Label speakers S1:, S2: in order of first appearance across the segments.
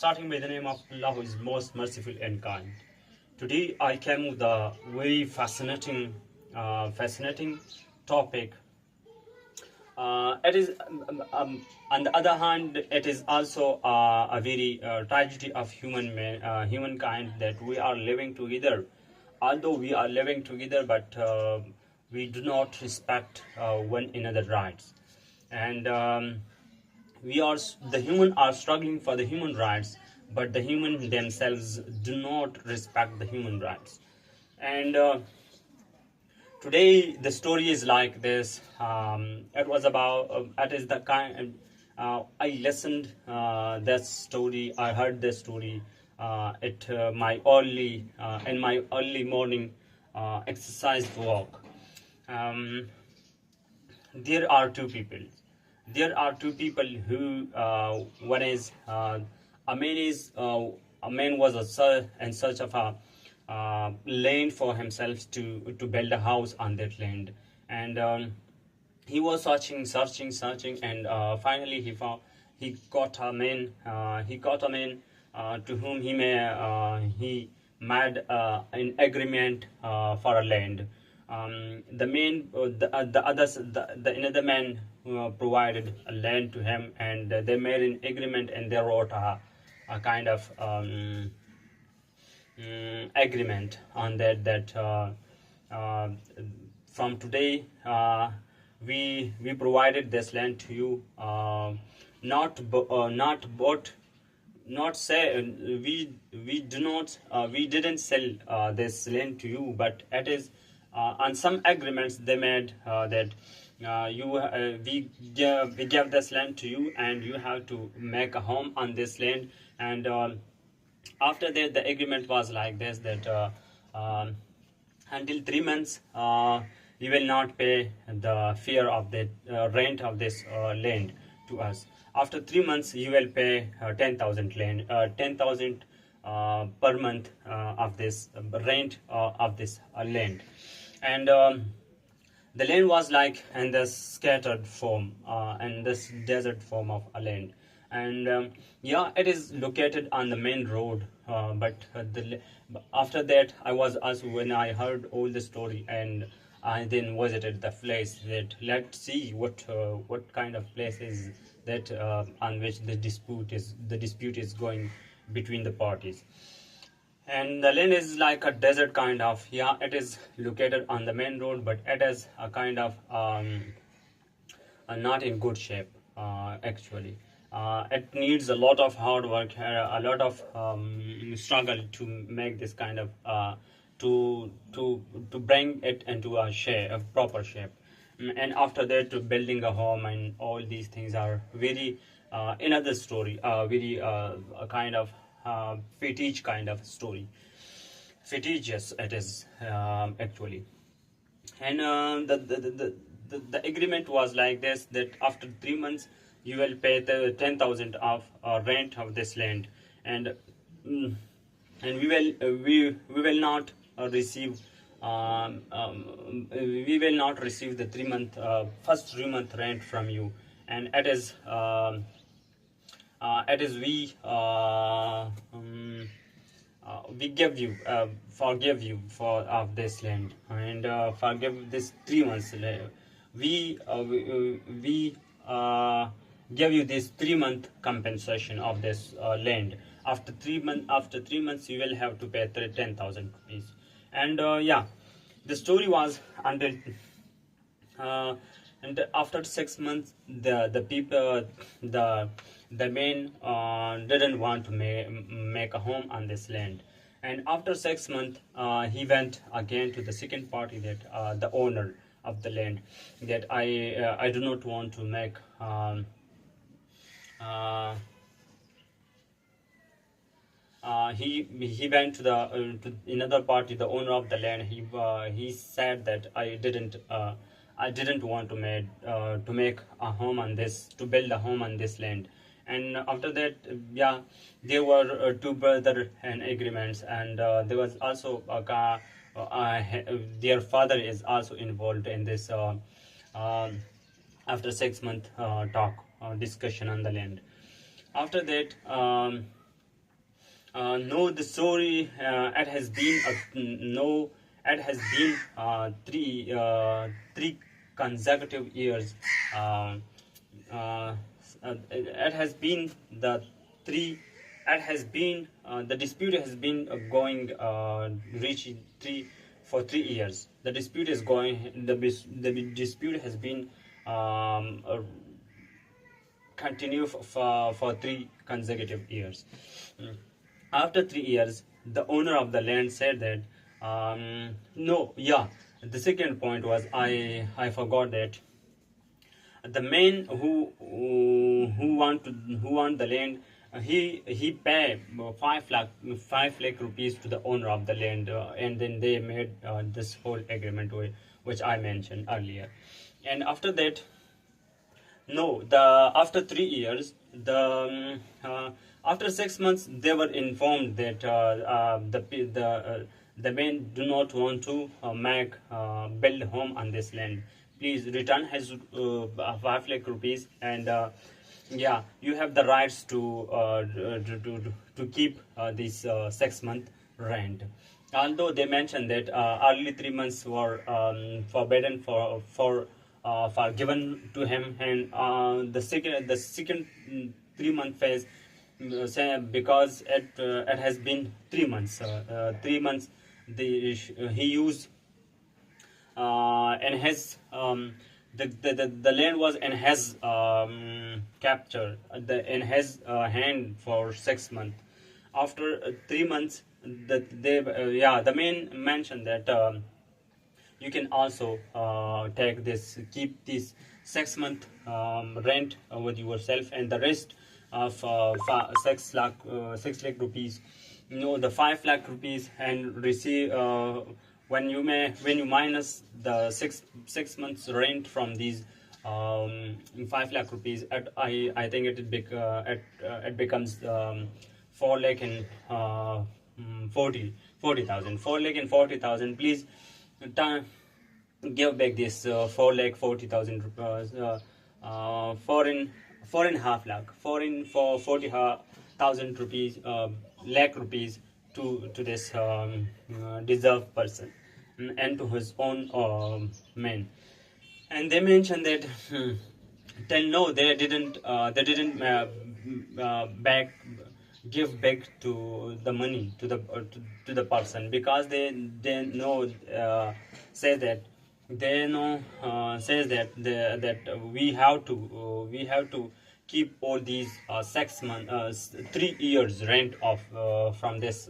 S1: Starting by the name of Allah, who is most merciful and kind. Today I came with a very fascinating topic. It is, on the other hand, it is also a very tragedy of humankind, that we are living together. Although we are living together, but we do not respect one another rights, and we are the human are struggling for the human rights, but the human themselves do not respect the human rights. And today the story is like this. It was about it is the kind I listened that story. I heard this story at my early in my early morning exercise walk. um, there are two people. There are two people who one is a man was in search of a land for himself to build a house on that land. And he was searching, and finally he got a man. To whom he made an agreement for a land. The main the others the another man provided a land to him, and they made an agreement, and they wrote a kind of agreement on that uh, from today we provided this land to you, not bought, not say we do not we didn't sell this land to you, but it is on some agreements they made that we gave this land to you, and you have to make a home on this land. And after that the agreement was like this, that until 3 months you will not pay the fare of the rent of this land to us. After 3 months you will pay 10,000 per month of this rent of this land. And the land was like in this scattered form, and this desert form of a land. And yeah, it is located on the main road, but after that I was also, when I heard all the story, and I then visited the place, that let's see what kind of place is that on which the dispute is going between the parties. And the land is like a desert kind of. Yeah, it is located on the main road, but it is a kind of not in good shape, actually. It needs a lot of hard work, a lot of struggle to make this kind of to bring it into a proper shape. And after that, to building a home and all these things are very another story, very a kind of fetish kind of story. Fetish, yes, it is, actually. And the agreement was like this, that after 3 months you will pay the 10,000 of rent of this land. And and we will not receive we will not receive the 3 month first 3 month rent from you. And it is we give you forgive you for of this land, and forgive this 3 months. We give you this 3 month compensation of this land. After 3 months you will have to pay 10,000 rupees. And yeah, the story was until and after 6 months the people the man didn't want to make a home on this land. And after 6 months he went again to the second party, that the owner of the land, that I do not want to make he went to another party, the owner of the land. He said that I didn't want to make a home on this, to build a home on this land. And after that, yeah, there were two brother and agreements, and there was also their father is also involved in this. After 6 month talk discussion on the land. After that, No, the story it has been no, it has been three consecutive years. Uh, it has been the three. It has been the dispute has been going reaching 3 for 3 years. The dispute is going. The dispute has been continue for 3 consecutive years. Mm. After 3 years, the owner of the land said that no, yeah. The second point was I forgot that the man who want the land, he paid 5 lakh rupees to the owner of the land, and then they made this whole agreement which I mentioned earlier. And after that, no, the after 3 years, after 6 months, they were informed that the men do not want to make build home on this land. Please return his 5 lakh rupees, and yeah, you have the rights to keep this 6 month rent. Although they mentioned that early 3 months were forbidden for given to him, and the second 3 month phase, because it has been 3 months. 3 months he used and his the land was in his capture in his hand for 6 months. After 3 months, the man mentioned that you can also keep this 6 month rent with yourself, and the rest of 6 lakh rupees, the 5 lakh rupees, and receive when you minus the six months rent from these 5 lakh rupees, I think it becomes 4 lakh and 40,000. 4 lakh and 40,000. Please give back this 4 lakh 40,000 rupees, 4.5 lakh, 40,000 rupees, lakh rupees to this deserved person, and to his own man. And they mentioned that till no, they didn't back give back to the money to the person, because they know say that they know says that that we have to keep all these 6 month 3 years rent of from this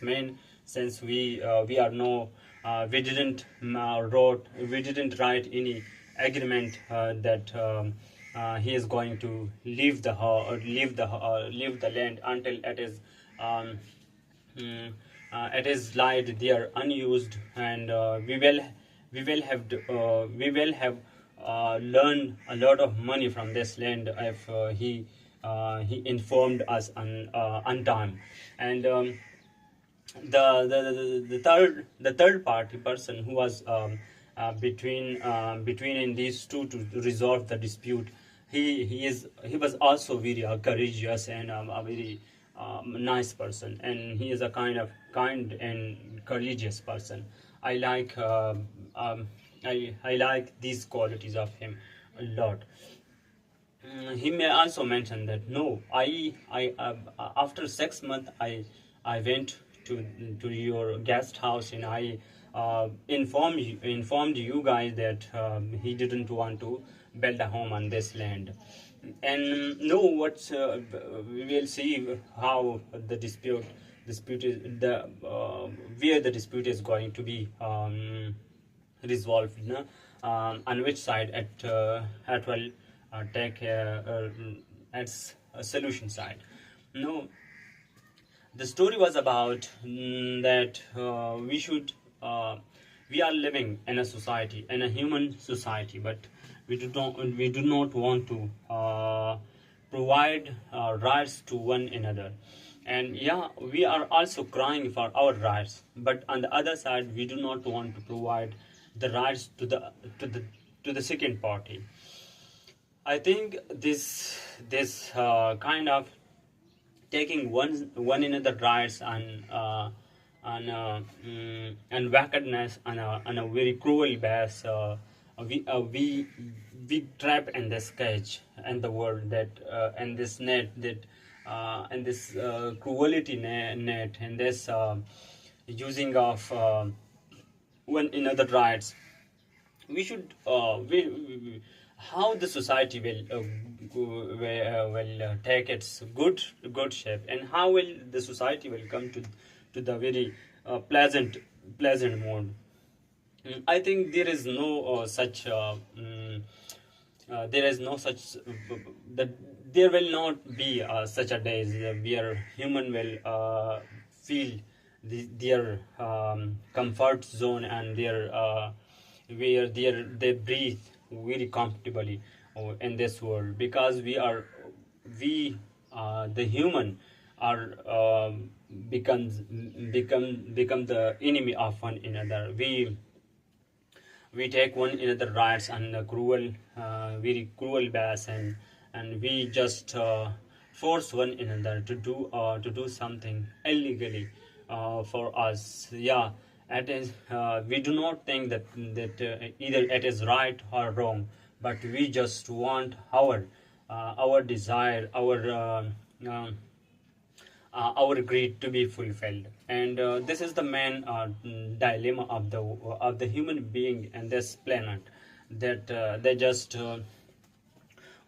S1: man, since we are no we didn't write any agreement that he is going to leave the land until it is lied there unused, and we will have learned a lot of money from this land if he informed us on time. And the third party person who was between in these two to resolve the dispute, he was also very courageous and a very nice person, and he is a kind and courageous person. I like I like these qualities of him a lot. He may also mention that no, I after 6 months I went to your guest house, and I informed you guys that he didn't want to build a home on this land. And no, what's we will see how the dispute is the where the dispute is going to be resolved, on which side it will take its solution side. No, the story was about that we are living in a society, in a human society, but we do not want to provide rights to one another. And yeah, we are also crying for our rights, but on the other side, we do not want to provide the rights to the second party. I think this kind of taking one another rights and wickedness on a very cruel base. We trap in this cage and the world that and this net that and this cruelty net and this using of one another rights. We should how the society will take its good shape, and how will the society will come to the very pleasant mode. I think there is no such there is no such that there will not be such a days where human will feel their comfort zone and their where they breathe very comfortably in this world, because we the human are become the enemy of one another. We take one another rights and very cruel bass, and we just force one another to do something illegally for us. Yeah, it is. We do not think that either it is right or wrong, but we just want our desire, our greed to be fulfilled. And this is the main dilemma of the human being and this planet, that they just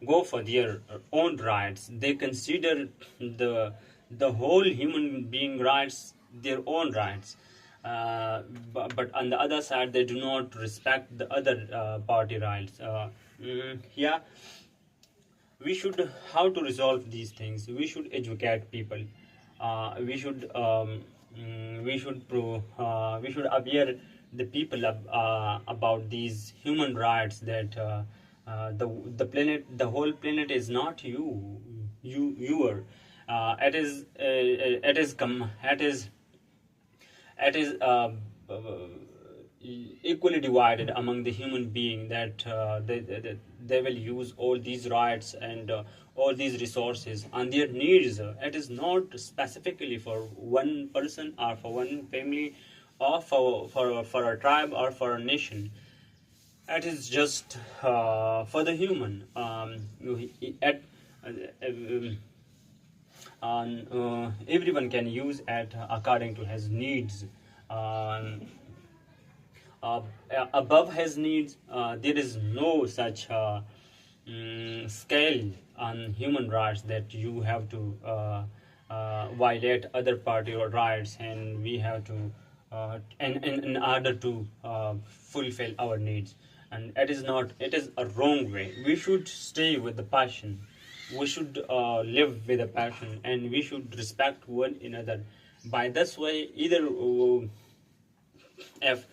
S1: go for their own rights. They consider the whole human being rights their own rights, but on the other side they do not respect the other party rights. Yeah, we should how to resolve these things. We should educate people. We should aware the people about these human rights, that the whole planet is not your. It is equally divided among the human being, that they will use all these rights and all these resources on their needs. It is not specifically for one person or for one family or for a tribe or for a nation. It is just for the human. Everyone can use it according to his needs. Um, Above his needs, there is no such scale on human rights that you have to violate other party or rights, and we have to in order to fulfill our needs. And it is not, it is a wrong way. We should stay with the passion. We should live with a passion, and we should respect one another. By this way, either if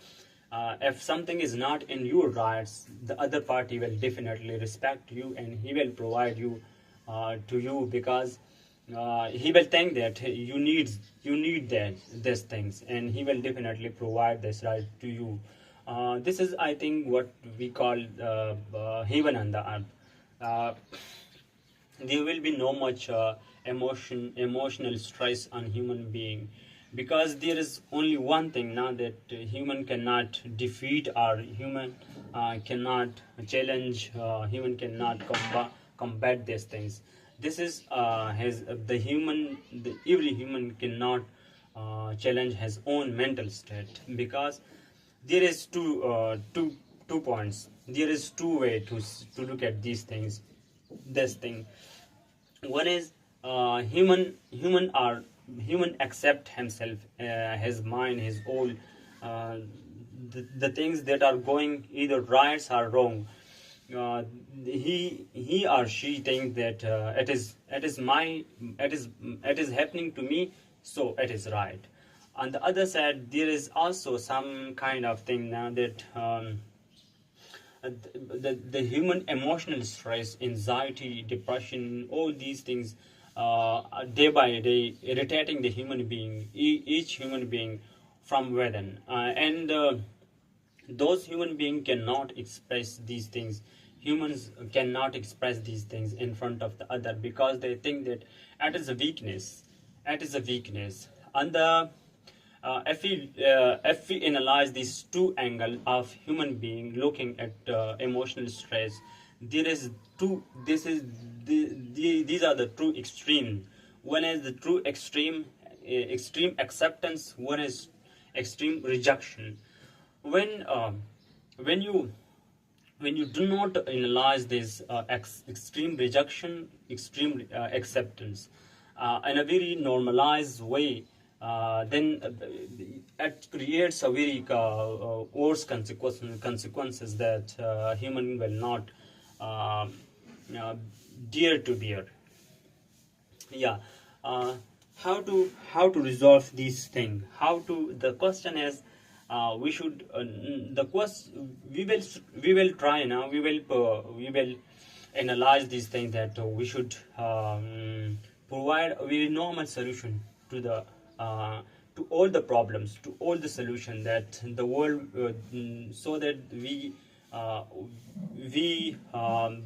S1: something is not in your rights, the other party will definitely respect you, and he will provide you to you, because he will think that you need these things, and he will definitely provide this right to you. This is, I think, what we call heaven on the earth. There will be no much emotional stress on human being, because there is only one thing now, that human cannot defeat, or human cannot challenge, human cannot combat these things. This is every human cannot challenge his own mental state, because there is two points. There is two way to look at these things. This thing, one is human accept himself, his mind, his all, the things that are going either right or wrong. He or she thinks that it is happening to me, so it is right. On the other side, there is also some kind of thing now, that the human emotional stress, anxiety, depression, all these things, day by day irritating the human being, each human being from within, and those human beings cannot express these things. humans cannot express these things in front of the other because they think that it is a weakness. It is a weakness. And the if we analyze these two angles of human being looking at emotional stress, there is two. This is these are the true extreme. One is the true extreme acceptance. One is extreme rejection. When when you when you do not analyze this extreme rejection, extreme acceptance in a very normalized way, then it creates a very worse consequences that human will not uh, uh, dare to bear. Yeah. uh, how to resolve these thing, how to, the question is, we should the quest we will try now, we will analyze these things that we should provide a very normal solution to the to all the problems, to all the solution that the world so that uh, we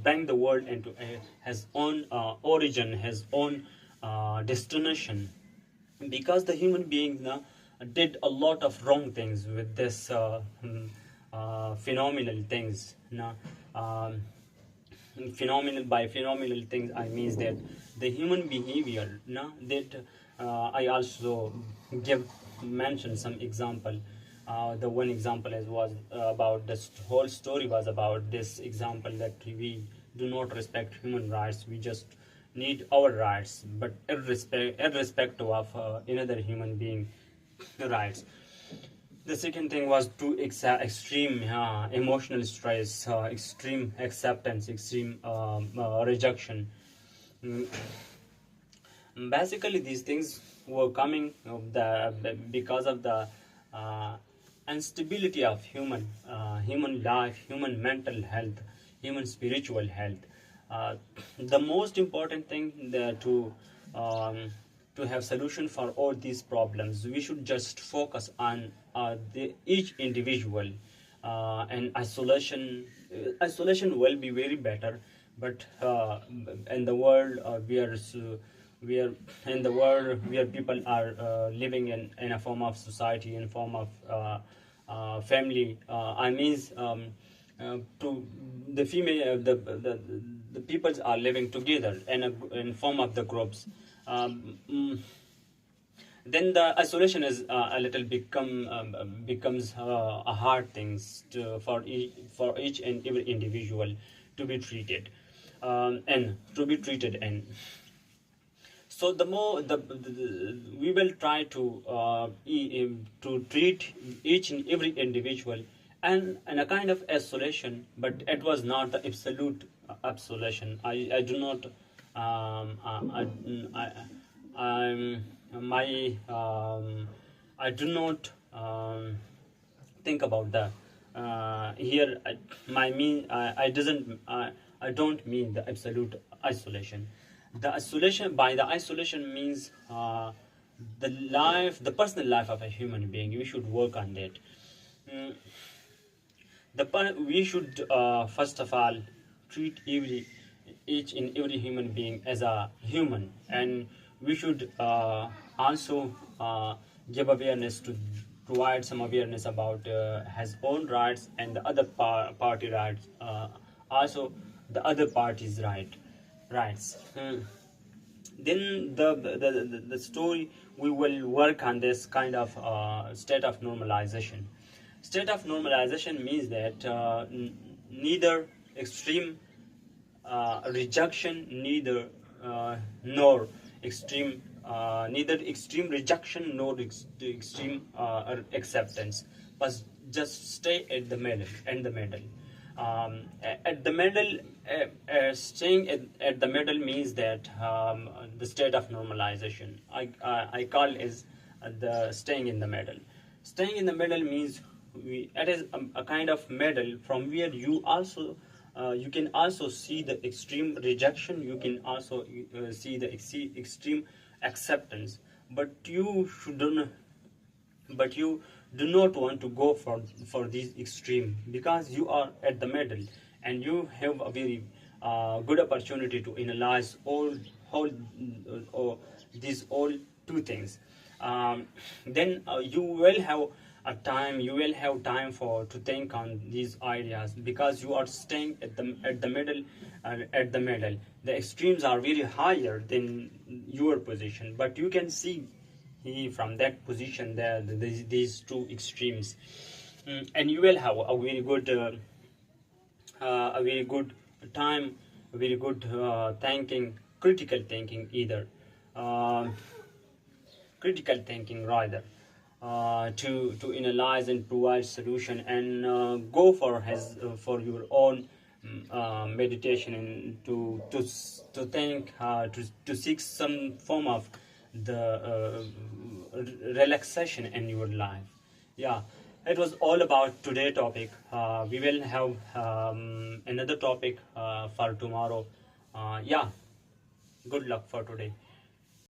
S1: bring the world into has own origin, has own destination, because the human being did a lot of wrong things with this phenomenal things. Phenomenal, by phenomenal things I mean that the human behavior that I also give mention some example. The one example is was about this whole story was about this example that we do not respect human rights, we just need our rights, but irrespective of another human being rights. The second thing was to extreme emotional stress, extreme acceptance, extreme rejection. Mm, Basically, these things were coming of because of the uh, instability of human life, human mental health, human spiritual health. Uh, the most important thing um, to have solution for all these problems, we should just focus on each individual. And isolation will be very better, but in the world we are in the world where people are living in a form of society, in a form of family. I mean, to the female, the peoples are living together in form of the groups. Then the isolation is a little becomes a hard things for each and every individual to be treated, and to be treated in. So the more we will try to treat each and every individual and in a kind of isolation, but it was not the absolute isolation. I do not I'm my I do not think about the here my mean I don't mean the absolute isolation. The isolation, by the isolation means the personal life of a human being. We should work on that. Mm, we should first of all treat each and every human being as a human, and we should also give awareness to provide some awareness about his own rights and the other party rights, also the other party's rights. Then the story, we will work on this kind of state of normalization. State of normalization means that neither extreme rejection, nor extreme neither extreme rejection nor extreme acceptance, but just stay at the middle. At the middle, staying at the middle means that the state of normalization I call is the staying in the middle. Staying in the middle means it is a kind of middle from where you can also see the extreme rejection, you can also see the extreme acceptance, but you do not want to go for these extreme, because you are at the middle. and you have a very good opportunity to analyze all these all two things. Then you will have a time, you will have time for to think on these ideas, because you are staying at the middle. At the middle, the extremes are very higher than your position, but you can see from that position there these two extremes. And you will have a very good time, a very good thinking, critical thinking either, uh, critical thinking rather, to analyze and provide solution, and go for your own meditation, and to think, to seek some form of the relaxation in your life. Yeah, it was all about today topic. We will have another topic for tomorrow. Yeah, good luck for today.